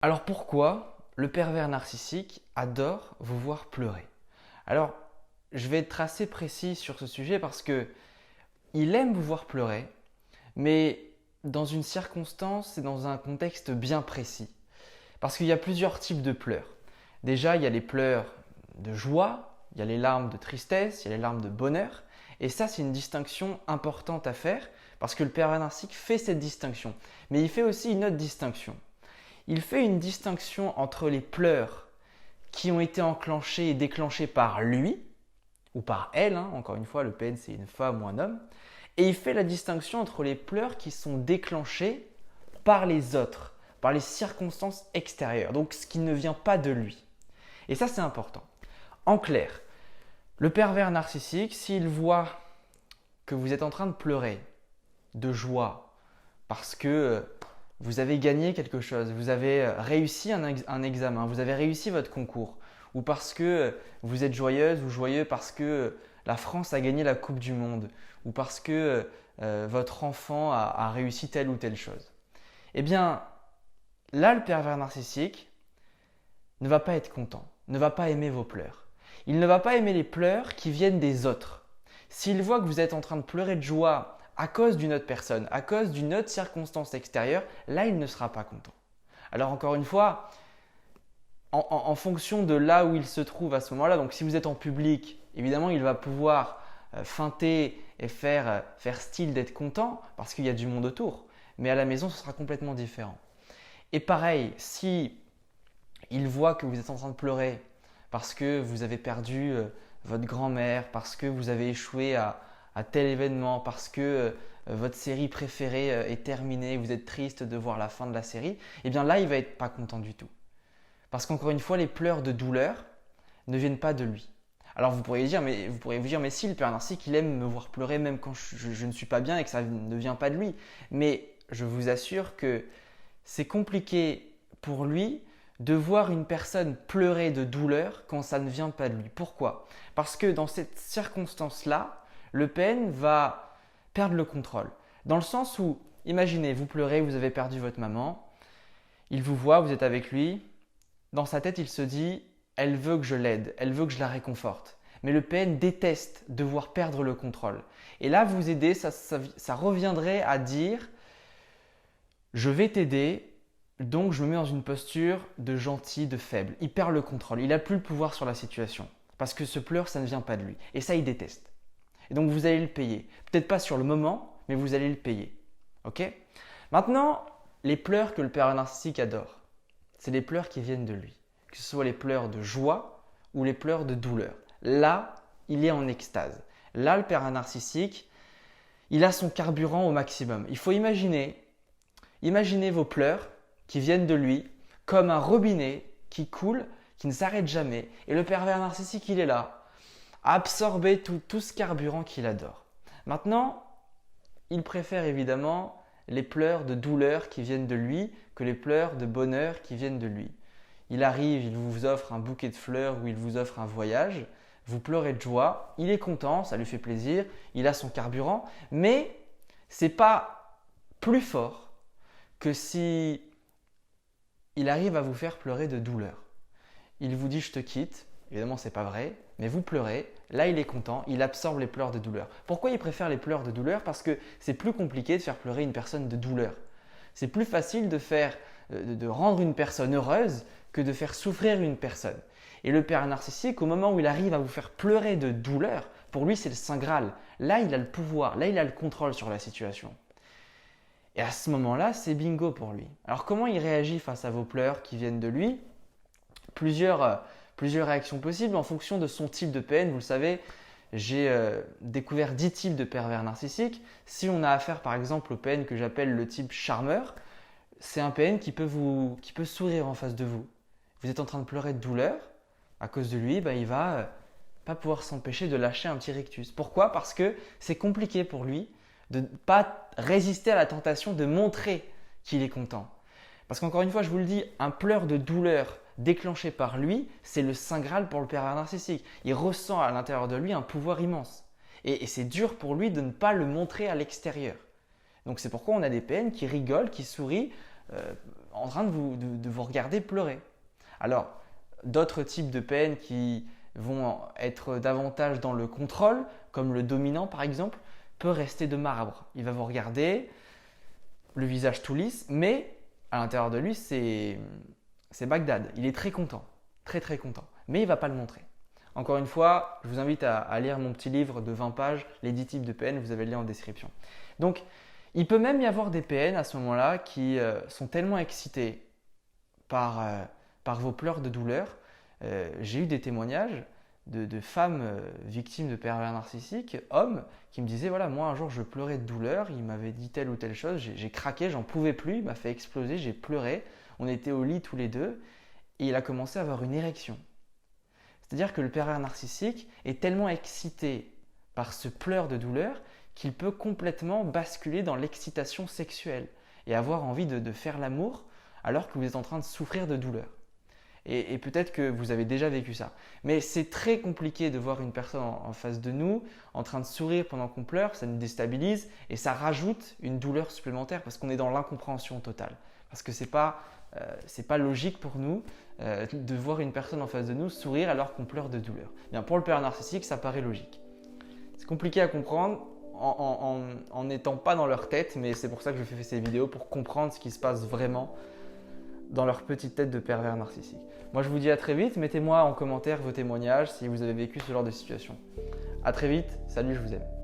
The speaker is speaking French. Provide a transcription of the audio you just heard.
Alors pourquoi le pervers narcissique adore vous voir pleurer? Alors, je vais être assez précis sur ce sujet parce que il aime vous voir pleurer, mais dans une circonstance et dans un contexte bien précis. Parce qu'il y a plusieurs types de pleurs. Déjà, il y a les pleurs de joie, il y a les larmes de tristesse, il y a les larmes de bonheur. Et ça, c'est une distinction importante à faire parce que le pervers narcissique fait cette distinction. Mais il fait aussi une autre distinction. Il fait une distinction entre les pleurs qui ont été enclenchés et déclenchés par lui, ou par elle, encore une fois, le PN c'est une femme ou un homme, et il fait la distinction entre les pleurs qui sont déclenchés par les autres, par les circonstances extérieures, donc ce qui ne vient pas de lui. Et ça c'est important. En clair, le pervers narcissique, s'il voit que vous êtes en train de pleurer de joie parce que vous avez gagné quelque chose, vous avez réussi un examen, vous avez réussi votre concours, ou parce que vous êtes joyeuse ou joyeux parce que la France a gagné la Coupe du Monde, ou parce que votre enfant a réussi telle ou telle chose. Eh bien, là, le pervers narcissique ne va pas être content, ne va pas aimer vos pleurs. Il ne va pas aimer les pleurs qui viennent des autres. S'il voit que vous êtes en train de pleurer de joie à cause d'une autre personne, à cause d'une autre circonstance extérieure, là, il ne sera pas content. Alors encore une fois, en fonction de là où il se trouve à ce moment-là, donc si vous êtes en public, évidemment, il va pouvoir feinter et faire style d'être content parce qu'il y a du monde autour. Mais à la maison, ce sera complètement différent. Et pareil, si il voit que vous êtes en train de pleurer parce que vous avez perdu votre grand-mère, parce que vous avez échoué à tel événement, parce que votre série préférée est terminée, vous êtes triste de voir la fin de la série, eh bien là, il va être pas content du tout. Parce qu'encore une fois, les pleurs de douleur ne viennent pas de lui. Alors vous pourriez vous dire, mais si le père narcissique, il aime me voir pleurer même quand je ne suis pas bien et que ça ne vient pas de lui. Mais je vous assure que c'est compliqué pour lui de voir une personne pleurer de douleur quand ça ne vient pas de lui. Pourquoi? Parce que dans cette circonstance-là, le PN va perdre le contrôle. Dans le sens où, imaginez, vous pleurez, vous avez perdu votre maman, il vous voit, vous êtes avec lui, dans sa tête, il se dit « elle veut que je l'aide, elle veut que je la réconforte ». Mais le PN déteste devoir perdre le contrôle. Et là, vous aider, ça reviendrait à dire « je vais t'aider, donc je me mets dans une posture de gentil, de faible ». Il perd le contrôle, il n'a plus le pouvoir sur la situation. Parce que ce pleur, ça ne vient pas de lui. Et ça, il déteste. Et donc, vous allez le payer. Peut-être pas sur le moment, mais vous allez le payer. Ok? Maintenant, les pleurs que le père narcissique adore, c'est les pleurs qui viennent de lui. Que ce soit les pleurs de joie ou les pleurs de douleur. Là, il est en extase. Là, le père narcissique, il a son carburant au maximum. Il faut imaginez vos pleurs qui viennent de lui comme un robinet qui coule, qui ne s'arrête jamais. Et le pervers narcissique, il est là, à absorber tout ce carburant qu'il adore. Maintenant, il préfère évidemment les pleurs de douleur qui viennent de lui que les pleurs de bonheur qui viennent de lui. Il arrive, il vous offre un bouquet de fleurs ou il vous offre un voyage, vous pleurez de joie, il est content, ça lui fait plaisir, il a son carburant, mais ce n'est pas plus fort que si il arrive à vous faire pleurer de douleur. Il vous dit je te quitte, évidemment ce n'est pas vrai, mais vous pleurez, là il est content, il absorbe les pleurs de douleur. Pourquoi il préfère les pleurs de douleur? Parce que c'est plus compliqué de faire pleurer une personne de douleur. C'est plus facile de rendre une personne heureuse que de faire souffrir une personne. Et le père narcissique, au moment où il arrive à vous faire pleurer de douleur, pour lui c'est le Saint Graal. Là il a le pouvoir, là il a le contrôle sur la situation. Et à ce moment-là, c'est bingo pour lui. Alors comment il réagit face à vos pleurs qui viennent de lui? Plusieurs réactions possibles en fonction de son type de PN. Vous le savez, j'ai découvert 10 types de pervers narcissiques. Si on a affaire par exemple au PN que j'appelle le type charmeur, c'est un PN qui peut sourire en face de vous. Vous êtes en train de pleurer de douleur, à cause de lui, il va pas pouvoir s'empêcher de lâcher un petit rictus. Pourquoi? Parce que c'est compliqué pour lui de ne pas résister à la tentation de montrer qu'il est content. Parce qu'encore une fois, je vous le dis, un pleur de douleur déclenché par lui, c'est le Saint Graal pour le pervers narcissique. Il ressent à l'intérieur de lui un pouvoir immense. Et c'est dur pour lui de ne pas le montrer à l'extérieur. Donc c'est pourquoi on a des PN qui rigolent, qui sourient en train de vous regarder pleurer. Alors, d'autres types de peines qui vont être davantage dans le contrôle, comme le dominant par exemple, peut rester de marbre. Il va vous regarder, le visage tout lisse, mais à l'intérieur de lui, c'est Bagdad. Il est très content, très très content, mais il ne va pas le montrer. Encore une fois, je vous invite à lire mon petit livre de 20 pages, les 10 types de PN, vous avez le lien en description. Donc, il peut même y avoir des PN à ce moment-là qui sont tellement excités par vos pleurs de douleur. J'ai eu des témoignages de femmes victimes de pervers narcissiques, hommes, qui me disaient voilà, moi un jour je pleurais de douleur, il m'avait dit telle ou telle chose, j'ai craqué, j'en pouvais plus, il m'a fait exploser, j'ai pleuré, on était au lit tous les deux et il a commencé à avoir une érection. C'est-à-dire que le pervers narcissique est tellement excité par ce pleur de douleur qu'il peut complètement basculer dans l'excitation sexuelle et avoir envie de faire l'amour alors que vous êtes en train de souffrir de douleur. Et peut-être que vous avez déjà vécu ça. Mais c'est très compliqué de voir une personne en face de nous en train de sourire pendant qu'on pleure, ça nous déstabilise et ça rajoute une douleur supplémentaire parce qu'on est dans l'incompréhension totale. Parce que ce n'est pas logique pour nous de voir une personne en face de nous sourire alors qu'on pleure de douleur. Bien, pour le pervers narcissique, ça paraît logique. C'est compliqué à comprendre en n'étant pas dans leur tête, mais c'est pour ça que je fais ces vidéos, pour comprendre ce qui se passe vraiment dans leur petite tête de pervers narcissique. Moi, je vous dis à très vite. Mettez-moi en commentaire vos témoignages si vous avez vécu ce genre de situation. À très vite. Salut, je vous aime.